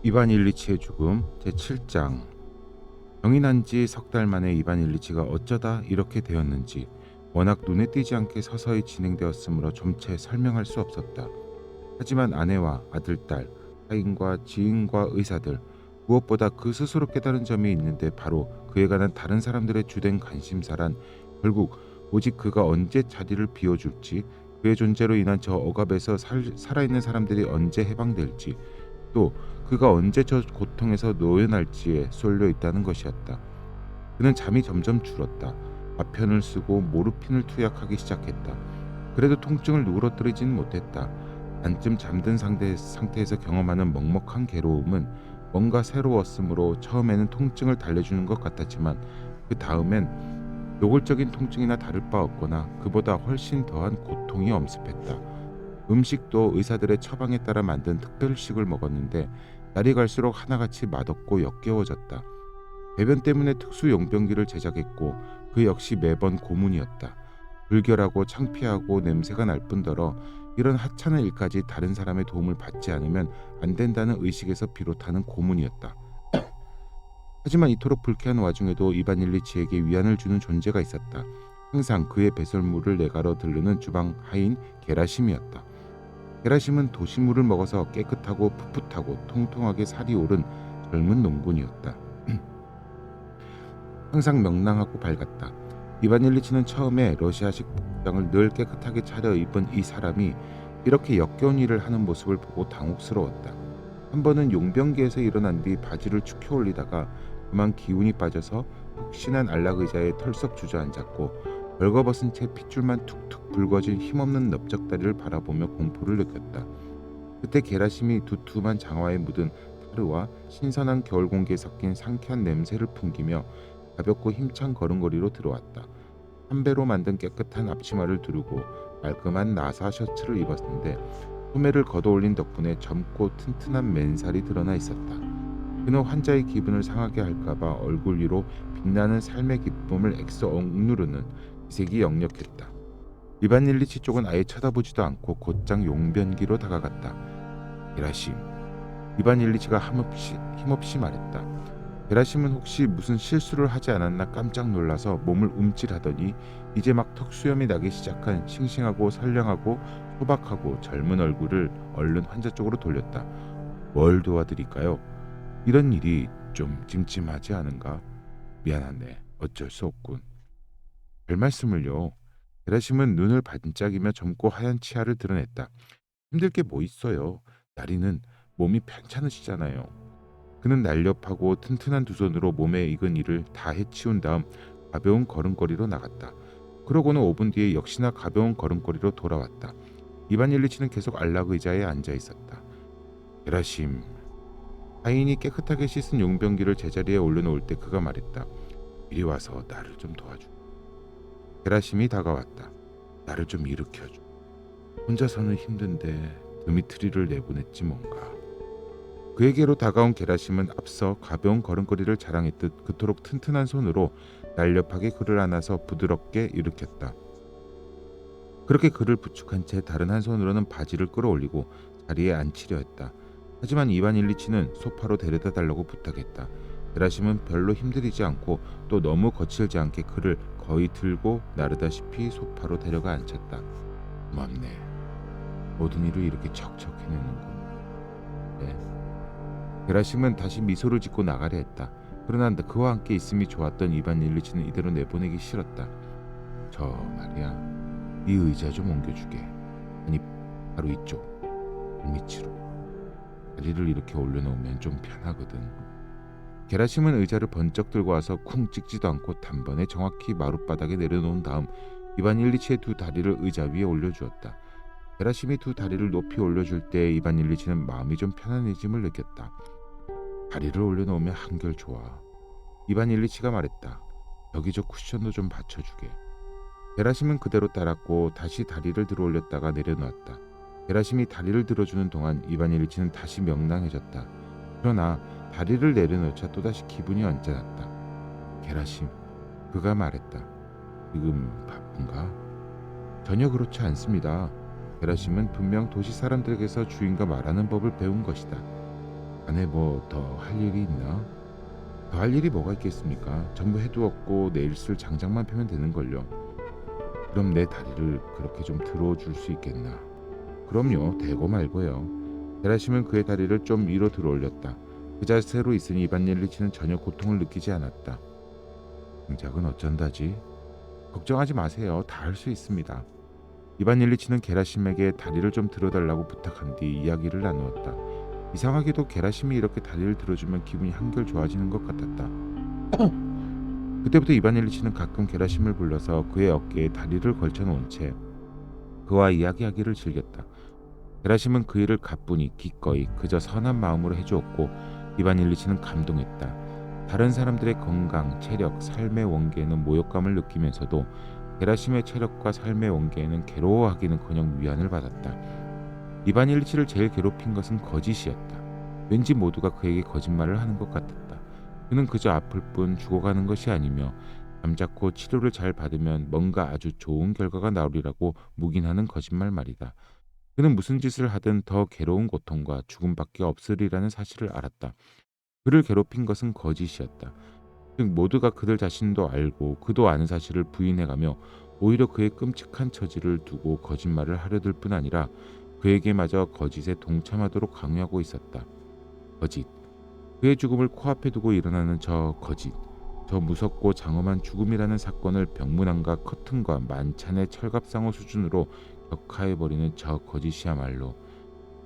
이반 일리치의 죽음 제7장. 병이 난 지 석 달 만에 이반 일리치가 어쩌다 이렇게 되었는지 워낙 눈에 띄지 않게 서서히 진행되었으므로 좀채 설명할 수 없었다. 하지만 아내와 아들, 딸, 타인과 지인과 의사들, 무엇보다 그 스스로 깨달은 점이 있는데 바로 그에 관한 다른 사람들의 주된 관심사란 결국 오직 그가 언제 자리를 비워줄지, 그의 존재로 인한 저 억압에서 살아있는 사람들이 언제 해방될지, 또 그가 언제 저 고통에서 노연할지에 쏠려 있다는 것이었다. 그는 잠이 점점 줄었다. 아편을 쓰고 모르핀을 투약하기 시작했다. 그래도 통증을 누그러뜨리지는 못했다. 반쯤 잠든 상태에서 경험하는 먹먹한 괴로움은 뭔가 새로웠으므로 처음에는 통증을 달래주는 것 같았지만 그 다음엔 노골적인 통증이나 다를 바 없거나 그보다 훨씬 더한 고통이 엄습했다. 음식도 의사들의 처방에 따라 만든 특별식을 먹었는데 날이 갈수록 하나같이 맛없고 역겨워졌다. 배변 때문에 특수 용변기를 제작했고 그 역시 매번 고문이었다. 불결하고 창피하고 냄새가 날 뿐더러 이런 하찮은 일까지 다른 사람의 도움을 받지 않으면 안 된다는 의식에서 비롯하는 고문이었다. 하지만 이토록 불쾌한 와중에도 이반 일리치에게 위안을 주는 존재가 있었다. 항상 그의 배설물을 내가러 들르는 주방 하인 게라심이었다. 게라심은 도시물을 먹어서 깨끗하고 풋풋하고 통통하게 살이 오른 젊은 농군이었다. 항상 명랑하고 밝았다. 이반 일리치는 처음에 러시아식 복장을 늘 깨끗하게 차려입은 이 사람이 이렇게 역겨운 일을 하는 모습을 보고 당혹스러웠다. 한 번은 용병기에서 일어난 뒤 바지를 축혀 올리다가 그만 기운이 빠져서 푹신한 안락 의자에 털썩 주저앉았고 벌거벗은 채 핏줄만 툭툭 붉어진 힘없는 넓적다리를 바라보며 공포를 느꼈다. 그때 게라심이 두툼한 장화에 묻은 타르와 신선한 겨울 공기에 섞인 상쾌한 냄새를 풍기며 가볍고 힘찬 걸음걸이로 들어왔다. 한배로 만든 깨끗한 앞치마를 두르고 깔끔한 나사 셔츠를 입었는데 소매를 걷어올린 덕분에 젊고 튼튼한 맨살이 드러나 있었다. 그는 환자의 기분을 상하게 할까봐 얼굴 위로 빛나는 삶의 기쁨을 애써 억누르는 기색이 역력했다. 이반 일리치 쪽은 아예 쳐다보지도 않고 곧장 용변기로 다가갔다. 게라심. 이반 일리치가 힘없이 말했다. 게라심은 혹시 무슨 실수를 하지 않았나 깜짝 놀라서 몸을 움찔하더니 이제 막 턱수염이 나기 시작한 싱싱하고 선량하고 소박하고 젊은 얼굴을 얼른 환자 쪽으로 돌렸다. 뭘 도와드릴까요? 이런 일이 좀 찜찜하지 않은가? 미안하네. 어쩔 수 없군. 별 말씀을요. 게라심은 눈을 반짝이며 젊고 하얀 치아를 드러냈다. 힘들 게 뭐 있어요. 나리는 몸이 편찮으시잖아요. 그는 날렵하고 튼튼한 두 손으로 몸에 익은 일을 다 해치운 다음 가벼운 걸음걸이로 나갔다. 그러고는 5분 뒤에 역시나 가벼운 걸음걸이로 돌아왔다. 이반 일리치는 계속 안락 의자에 앉아 있었다. 게라심. 하인이 깨끗하게 씻은 용병기를 제자리에 올려놓을 때 그가 말했다. 이리 와서 나를 좀 도와줘. 게라심이 다가왔다. 나를 좀 일으켜줘. 혼자서는 힘든데 드미트리를 내보냈지 뭔가. 그에게로 다가온 게라심은 앞서 가벼운 걸음걸이를 자랑했듯 그토록 튼튼한 손으로 날렵하게 그를 안아서 부드럽게 일으켰다. 그렇게 그를 부축한 채 다른 한 손으로는 바지를 끌어올리고 자리에 앉히려 했다. 하지만 이반 일리치는 소파로 데려다 달라고 부탁했다. 게라심은 별로 힘들이지 않고 또 너무 거칠지 않게 그를 거의 들고 나르다시피 소파로 데려가 앉혔다. 고맙네. 모든 일을 이렇게 척척 해내는군. 네. 게라심은 다시 미소를 짓고 나가려 했다. 그러나 그와 함께 있음이 좋았던 이반 일리치는 이대로 내보내기 싫었다. 저 말이야, 이 의자 좀 옮겨주게. 아니, 바로 이쪽, 밑으로. 다리를 이렇게 올려놓으면 좀 편하거든. 게라심은 의자를 번쩍 들고 와서 쿵 찍지도 않고 단번에 정확히 마룻바닥에 내려놓은 다음 이반 일리치의 두 다리를 의자 위에 올려주었다. 게라심이 두 다리를 높이 올려줄 때 이반 일리치는 마음이 좀 편안해짐을 느꼈다. 다리를 올려놓으면 한결 좋아. 이반 일리치가 말했다. 여기 저 쿠션도 좀 받쳐주게. 게라심은 그대로 따랐고 다시 다리를 들어 올렸다가 내려놓았다. 게라심이 다리를 들어주는 동안 이반 일리치는 다시 명랑해졌다. 그러나 다리를 내려놓자 또다시 기분이 언짢았다. 게라심, 그가 말했다. 지금 바쁜가? 전혀 그렇지 않습니다. 게라심은 분명 도시 사람들에게서 주인과 말하는 법을 배운 것이다. 자네 뭐 더 할 일이 있나? 더 할 일이 뭐가 있겠습니까? 전부 해두었고 내일 쓸 장작만 펴면 되는걸요. 그럼 내 다리를 그렇게 좀 들어줄 수 있겠나? 그럼요. 대고 말고요. 게라심은 그의 다리를 좀 위로 들어 올렸다. 그 자세로 있으니 이반 일리치는 전혀 고통을 느끼지 않았다. 장작은 어쩐다지? 걱정하지 마세요. 다 할 수 있습니다. 이반 일리치는 게라심에게 다리를 좀 들어달라고 부탁한 뒤 이야기를 나누었다. 이상하게도 게라심이 이렇게 다리를 들어주면 기분이 한결 좋아지는 것 같았다. 그때부터 이반 일리치는 가끔 게라심을 불러서 그의 어깨에 다리를 걸쳐놓은 채 그와 이야기하기를 즐겼다. 게라심은 그 일을 가뿐히 기꺼이 그저 선한 마음으로 해주었고 이반 일리치는 감동했다. 다른 사람들의 건강, 체력, 삶의 원기에는 모욕감을 느끼면서도 게라심의 체력과 삶의 원기에는 괴로워하기는커녕 위안을 받았다. 이반 일리치를 제일 괴롭힌 것은 거짓이었다. 왠지 모두가 그에게 거짓말을 하는 것 같았다. 그는 그저 아플 뿐 죽어가는 것이 아니며 잠자코 치료를 잘 받으면 뭔가 아주 좋은 결과가 나오리라고 묵인하는 거짓말 말이다. 그는 무슨 짓을 하든 더 괴로운 고통과 죽음밖에 없으리라는 사실을 알았다. 그를 괴롭힌 것은 거짓이었다. 즉 모두가 그들 자신도 알고 그도 아는 사실을 부인해가며 오히려 그의 끔찍한 처지를 두고 거짓말을 하려들 뿐 아니라 그에게마저 거짓에 동참하도록 강요하고 있었다. 거짓. 그의 죽음을 코앞에 두고 일어나는 저 거짓. 저 무섭고 장엄한 죽음이라는 사건을 병문안과 커튼과 만찬의 철갑상어 수준으로 격하해버리는 저 거짓이야말로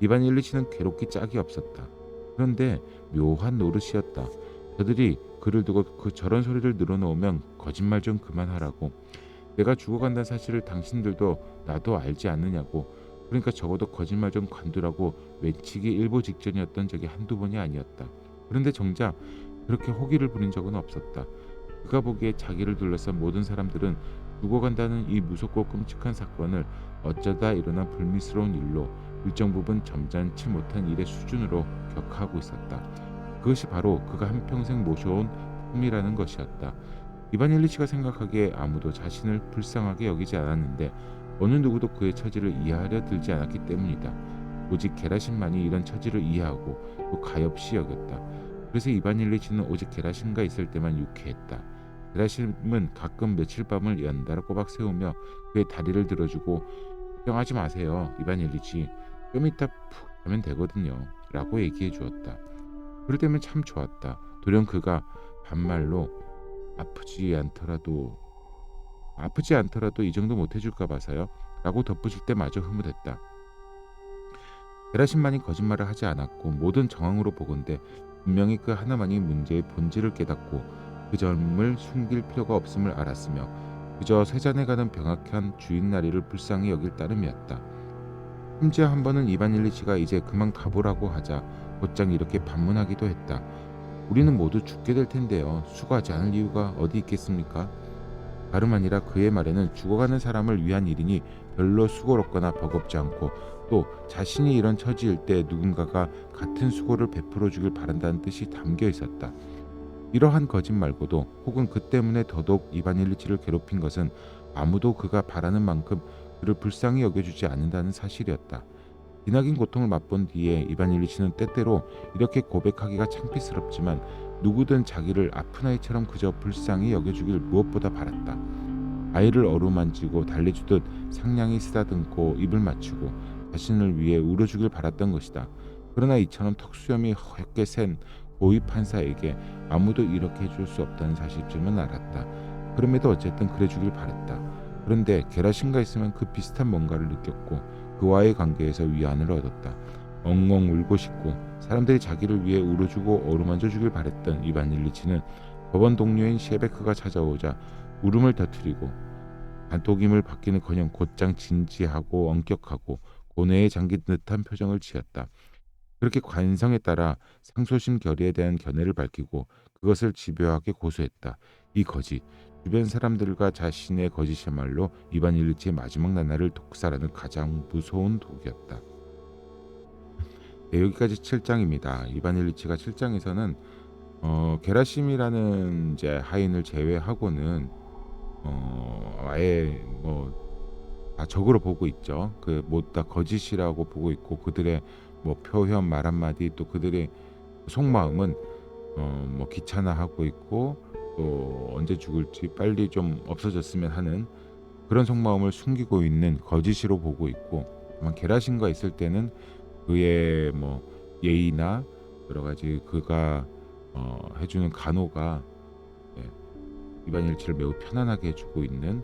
이반 일리치는 괴롭기 짝이 없었다. 그런데 묘한 노릇이었다. 저들이 그를 두고 저런 소리를 늘어놓으면 거짓말 좀 그만하라고. 내가 죽어간다는 사실을 당신들도 나도 알지 않느냐고. 그러니까 적어도 거짓말 좀 관두라고 외치기 일보 직전이었던 적이 한두 번이 아니었다. 그런데 정작 그렇게 호기를 부린 적은 없었다. 그가 보기에 자기를 둘러싼 모든 사람들은 죽어간다는 이 무섭고 끔찍한 사건을 어쩌다 일어난 불미스러운 일로 일정 부분 점잖지 못한 일의 수준으로 격하고 있었다. 그것이 바로 그가 한평생 모셔온 품이라는 것이었다. 이반 일리치가 생각하기에 아무도 자신을 불쌍하게 여기지 않았는데 어느 누구도 그의 처지를 이해하려 들지 않았기 때문이다. 오직 게라신만이 이런 처지를 이해하고 또 가엾이 여겼다. 그래서 이반 일리치는 오직 게라신과 있을 때만 유쾌했다. 게라심은 가끔 며칠 밤을 연달아 꼬박 세우며 그의 다리를 들어주고 걱정하지 마세요. 이반 일리치. 좀 이따 푹 자면 되거든요. 라고 얘기해 주었다. 그럴 때면 참 좋았다. 돌연 그가 반말로 아프지 않더라도 이 정도 못 해줄까 봐서요. 라고 덧붙일 때마저 흐뭇했다. 게라신만이 거짓말을 하지 않았고 모든 정황으로 보건대 분명히 그 하나만이 문제의 본질을 깨닫고 그 점을 숨길 필요가 없음을 알았으며 그저 쇠잔해가는 병약한 주인 나리를 불쌍히 여길 따름이었다. 심지어 한 번은 이반 일리치가 이제 그만 가보라고 하자 곧장 이렇게 반문하기도 했다. 우리는 모두 죽게 될 텐데요. 수고하지 않을 이유가 어디 있겠습니까? 다름 아니라 그의 말에는 죽어가는 사람을 위한 일이니 별로 수고롭거나 버겁지 않고 또 자신이 이런 처지일 때 누군가가 같은 수고를 베풀어 주길 바란다는 뜻이 담겨 있었다. 이러한 거짓 말고도 혹은 그 때문에 더더욱 이반 일리치를 괴롭힌 것은 아무도 그가 바라는 만큼 그를 불쌍히 여겨주지 않는다는 사실이었다. 기나긴 고통을 맛본 뒤에 이반 일리치는 때때로 이렇게 고백하기가 창피스럽지만 누구든 자기를 아픈 아이처럼 그저 불쌍히 여겨주길 무엇보다 바랐다. 아이를 어루만지고 달래주듯 상냥히 쓰다듬고 입을 맞추고 자신을 위해 울어주길 바랐던 것이다. 그러나 이처럼 턱수염이 허옇게 센 고위 판사에게 아무도 이렇게 해줄 수 없다는 사실쯤은 알았다. 그럼에도 어쨌든 그래주길 바랬다. 그런데 게라신과 있으면 그 비슷한 뭔가를 느꼈고 그와의 관계에서 위안을 얻었다. 엉엉 울고 싶고 사람들이 자기를 위해 울어주고 어루만져 주길 바랬던 이반 일리치는 법원 동료인 셰베크가 찾아오자 울음을 터뜨리고 독임을 받기는커녕 곧장 진지하고 엄격하고 고뇌에 잠긴 듯한 표정을 지었다. 그렇게 관성에 따라 상소심 결의에 대한 견해를 밝히고 그것을 집요하게 고수했다. 이 거짓, 주변 사람들과 자신의 거짓이야말로 이반 일리치의 마지막 나날을 독살하는 가장 무서운 독이었다. 네, 여기까지 7장입니다. 이반 일리치가 7장에서는 게라심이라는 이제 하인을 제외하고는 아예 뭐 다 적으로 보고 있죠. 그 못 다 거짓이라고 보고 있고 그들의 뭐 표현 말 한마디 또 그들의 속마음은 뭐 귀찮아하고 있고 또 언제 죽을지 빨리 좀 없어졌으면 하는 그런 속마음을 숨기고 있는 거짓으로 보고 있고, 다만 게라신과 있을 때는 그의 뭐 예의나 여러 가지 그가 해주는 간호가 예, 이반일치를 매우 편안하게 해주고 있는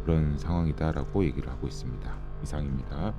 그런 상황이다라고 얘기를 하고 있습니다. 이상입니다.